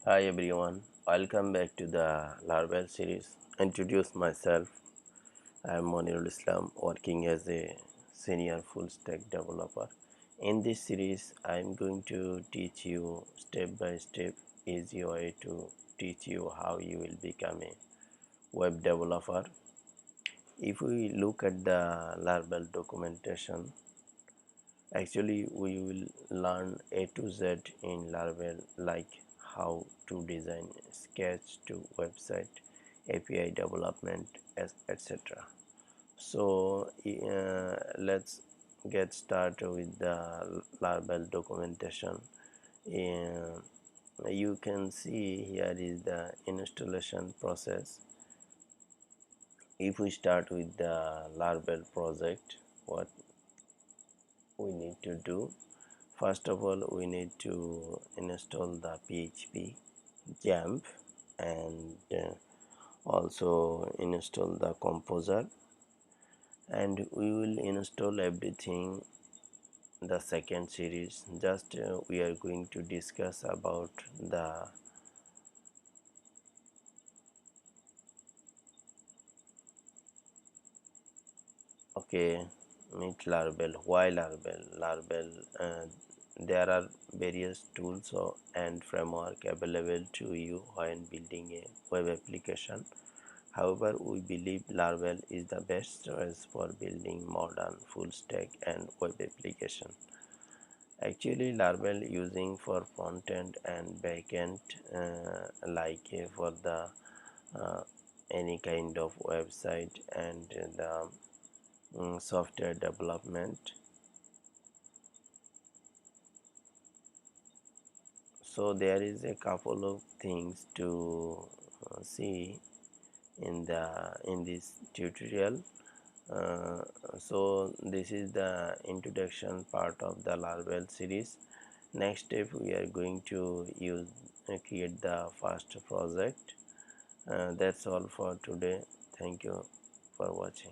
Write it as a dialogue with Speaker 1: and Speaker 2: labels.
Speaker 1: Hi everyone, welcome back to the Laravel series. Introduce myself. I am Monirul Islam, working as a senior full stack developer. In this series, I am going to teach you step by step easy way to teach you how you will become a web developer. If we look at the Laravel documentation, actually we will learn A to Z in Laravel, like how to design sketch to website, API development, etc. So let's get started with the Laravel documentation. Uh, you can see here is the installation process. If we start with the Laravel project, what we need to do, first of all we need to install the PHP Jamp, and also install the composer, and we will install everything the second series. Just we are going to discuss about the okay meet Laravel. Why Laravel? There are various tools and framework available to you when building a web application. However, we believe Laravel is the best choice for building modern full stack and web application. Actually, Laravel using for front end and back end, like for the uh, any kind of website and the software development. So there is a couple of things to see in this tutorial. Uh, so this is the introduction part of the Laravel series. Next step, we are going to use create the first project. That's all for today. Thank you for watching.